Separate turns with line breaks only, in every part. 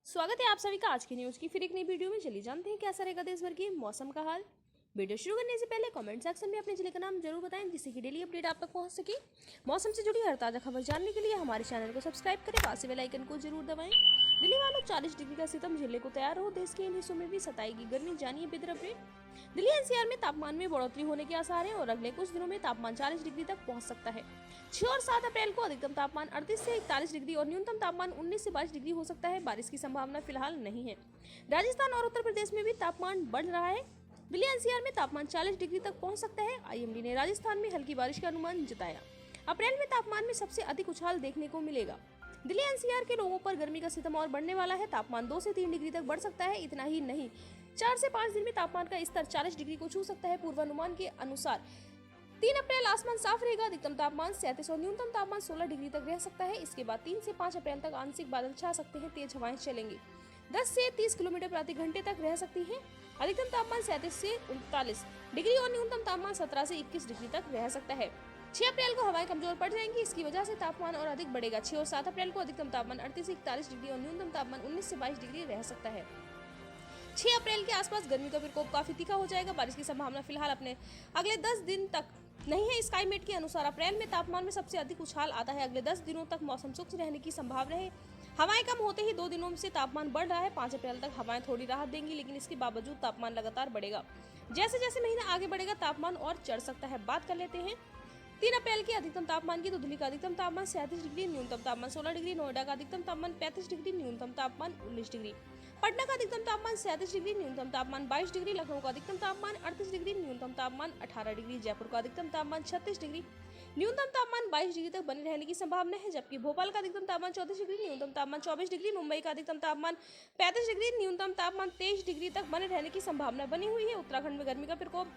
स्वागत है आप सभी का आज की न्यूज की फिर एक नई वीडियो में। चलिए जानते हैं कैसा रहेगा देश भर के मौसम का हाल। वीडियो शुरू करने से पहले कमेंट सेक्शन में अपने जिले का नाम जरूर बताएं, जिससे कि डेली अपडेट आप तक पहुंच सके। मौसम से जुड़ी हर ताजा खबर जानने के लिए हमारे चैनल को सब्सक्राइब करें, पास बेल आइकन को जरूर दबाएं। दिल्ली वालों 40 डिग्री का सितम झेलने को तैयार हो, देश के इन हिस्सों में भी सताएगी गर्मी, जानिए बेहतर अपडेट। दिल्ली एनसीआर में तापमान में बढ़ोतरी होने के आसार हैं और अगले कुछ दिनों में तापमान 40 डिग्री तक पहुंच सकता है। 6 और 7 अप्रैल को अधिकतम तापमान 38 से 41 डिग्री और न्यूनतम तापमान 19 से 22 डिग्री हो सकता है। बारिश की संभावना फिलहाल नहीं है। राजस्थान और उत्तर प्रदेश में भी तापमान बढ़ रहा है। दिल्ली एनसीआर में तापमान 40 डिग्री तक पहुंच सकता है। आईएमडी ने राजस्थान में हल्की बारिश का अनुमान जताया। अप्रैल में तापमान में सबसे अधिक उछाल देखने को मिलेगा। दिल्ली एनसीआर के लोगों पर गर्मी का सितम और बढ़ने वाला है। तापमान 2 से 3 डिग्री तक बढ़ सकता है। इतना ही नहीं, 4 से 5 दिन में तापमान का स्तर 40 डिग्री को छू सकता है। पूर्वानुमान के अनुसार 3 अप्रैल आसमान साफ रहेगा। अधिकतम तापमान 37 और न्यूनतम तापमान 16 डिग्री तक रह सकता है। इसके बाद 3 से 5 अप्रैल तक आंशिक बादल छा सकते हैं। तेज हवाएं चलेंगी, 10 से 30 किलोमीटर प्रति घंटे तक रह सकती हैं। अधिकतम तापमान 37 से 39 डिग्री और न्यूनतम तापमान 17 से 21 डिग्री तक रह सकता है। 6 अप्रैल को हवाएं कमजोर पड़ जाएंगी, इसकी वजह से तापमान और अधिक बढ़ेगा। 6 और 7 अप्रैल को अधिकतम तापमान 38 से 41 डिग्री और न्यूनतम तापमान 19 से 22 डिग्री रह सकता है। 6 अप्रैल के आसपास गर्मी का प्रकोप काफी तीखा हो जाएगा। बारिश की संभावना फिलहाल अपने अगले 10 दिन तक नहीं है। स्काईमेट के अनुसार अप्रैल में तापमान में सबसे अधिक उछाल आता है। अगले 10 दिनों तक मौसम शुष्क रहने की संभावना है। हवाएं कम होते ही 2 दिनों से तापमान बढ़ रहा है। 5 अप्रैल तक हवाएं थोड़ी राहत देंगी, लेकिन इसके बावजूद तापमान लगातार बढ़ेगा। जैसे जैसे महीना आगे बढ़ेगा तापमान और चढ़ सकता है। बात कर लेते हैं 3 अप्रैल के अधिकतम तापमान की, तो दिल्ली का अधिकतम तापमान 37 डिग्री, न्यूनतम तापमान 16 डिग्री। नोएडा का अधिकतम तापमान 35 डिग्री, न्यूनतम तापमान 19 डिग्री। पटना का अधिकतम तापमान 37 डिग्री, न्यूनतम तापमान 22 डिग्री। लखनऊ का अधिकतम तापमान 38 डिग्री, न्यूनतम तापमान 18 डिग्री। जयपुर का अधिकतम तापमान 36 डिग्री, न्यूनतम तापमान 22 डिग्री तक बने रहने की संभावना है। जबकि भोपाल का अधिकतम तापमान 34 डिग्री, न्यूनतम तापमान 24 डिग्री। मुंबई का अधिकतम तापमान 35 डिग्री, न्यूनतम तापमान 23 डिग्री तक बने रहने की संभावना बनी हुई है। उत्तराखंड में गर्मी का प्रकोप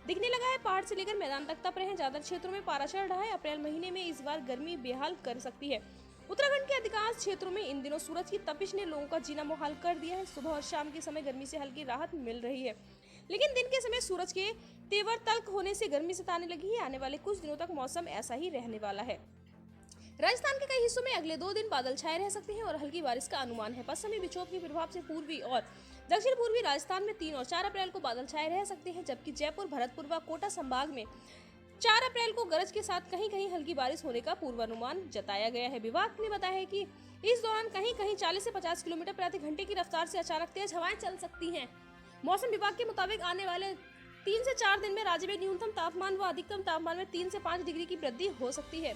दिखने लगा है। पहाड़ से लेकर मैदान तक तप रहे हैं। ज्यादा क्षेत्रों में पारा चढ़ रहा है। अप्रैल महीने में इस बार गर्मी बेहाल कर सकती है। उत्तराखंड के अधिकांश क्षेत्रों में इन दिनों सूरज की तपिश ने लोगों का जीना मुहाल कर दिया है। सुबह और शाम के समय गर्मी से हल्की राहत मिल रही है, लेकिन दिन के समय सूरज के तेवर तल्ख होने से गर्मी सताने लगी है। आने वाले कुछ दिनों तक मौसम ऐसा ही रहने वाला है। राजस्थान के कई हिस्सों में अगले 2 दिन बादल छाए रह सकते हैं और हल्की बारिश का अनुमान है। पश्चिमी विक्षोभ के प्रभाव से पूर्वी और दक्षिण पूर्वी राजस्थान में 3 और 4 अप्रैल को बादल छाए रह सकते हैं। जबकि जयपुर, भरतपुर व कोटा संभाग में 4 अप्रैल को गरज के साथ कहीं कहीं हल्की बारिश होने का पूर्वानुमान जताया गया है। विभाग ने बताया है कि इस दौरान कहीं कहीं 40 से 50 किलोमीटर प्रति घंटे की रफ्तार से अचानक तेज हवाएं चल सकती हैं। मौसम विभाग के मुताबिक आने वाले 3 से 4 दिन में राज्य में न्यूनतम तापमान व अधिकतम तापमान में 3 से 5 डिग्री की वृद्धि हो सकती है।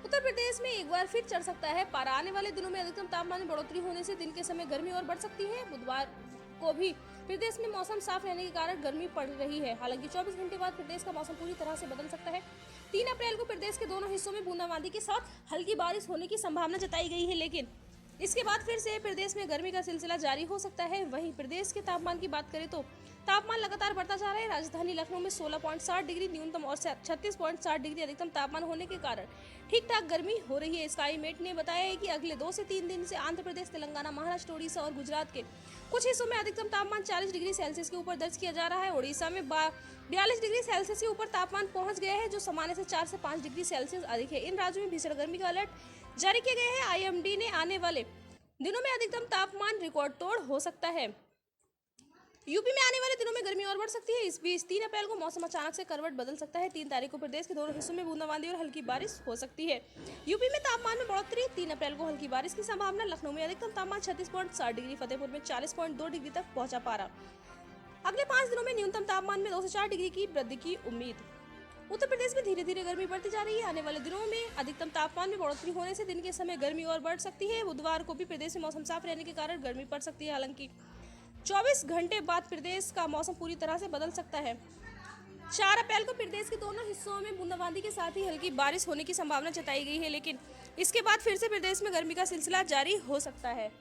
उत्तर प्रदेश में एक बार फिर चढ़ सकता है पारा। आने वाले दिनों में अधिकतम तापमान में बढ़ोतरी होने से दिन के समय गर्मी और बढ़ सकती है। बुधवार को भी प्रदेश में मौसम साफ रहने के कारण गर्मी पड़ रही है। हालांकि 24 घंटे बाद प्रदेश का मौसम पूरी तरह से बदल सकता है। 3 अप्रैल को प्रदेश के दोनों हिस्सों में बूंदाबांदी के साथ हल्की बारिश होने की संभावना जताई गई है, लेकिन इसके बाद फिर से प्रदेश में गर्मी का सिलसिला जारी हो सकता है। वहीं प्रदेश के तापमान की बात करें तो तापमान लगातार बढ़ता जा रहा है। राजधानी लखनऊ में 16.60 डिग्री न्यूनतम और 36.60 डिग्री अधिकतम तापमान होने के कारण ठीक ठाक गर्मी हो रही है। स्काईमेट ने बताया है कि अगले 2 से 3 दिन से आंध्र प्रदेश, तेलंगाना, महाराष्ट्र, ओडिशा और गुजरात के कुछ हिस्सों में अधिकतम तापमान 40 डिग्री सेल्सियस के ऊपर दर्ज किया जा रहा है। ओडिशा में 42 डिग्री सेल्सियस के ऊपर तापमान पहुंच गया है, जो सामान्य से 4 से 5 डिग्री सेल्सियस अधिक है। इन राज्यों में भीषण गर्मी का अलर्ट जारी किया गया है। आईएमडी ने आने वाले दिनों में अधिकतम तापमान रिकॉर्ड तोड़ हो सकता है। यूपी में आने वाले दिनों में गर्मी और बढ़ सकती है। इस बीच 3 अप्रैल को मौसम अचानक से करवट बदल सकता है। 3 तारीख को प्रदेश के दोनों हिस्सों में बूंदाबांदी और हल्की बारिश हो सकती है। यूपी में तापमान में बढ़ोतरी, 3 अप्रैल को हल्की बारिश की संभावना। लखनऊ में अधिकतम तापमान 36.60 डिग्री, फतेहपुर में 40.2 डिग्री तक पहुंचा पारा। अगले 5 दिनों में न्यूनतम तापमान में 2 से 4 डिग्री की वृद्धि की उम्मीद। उत्तर प्रदेश में धीरे धीरे गर्मी बढ़ती जा रही है। आने वाले दिनों में अधिकतम तापमान में बढ़ोतरी होने से दिन के समय गर्मी और बढ़ सकती है। बुधवार को भी प्रदेश में मौसम साफ रहने के कारण गर्मी पड़ सकती है। हालांकि 24 घंटे बाद प्रदेश का मौसम पूरी तरह से बदल सकता है। 4 अप्रैल को प्रदेश के दोनों हिस्सों में बूंदाबांदी के साथ ही हल्की बारिश होने की संभावना जताई गई है, लेकिन इसके बाद फिर से प्रदेश में गर्मी का सिलसिला जारी हो सकता है।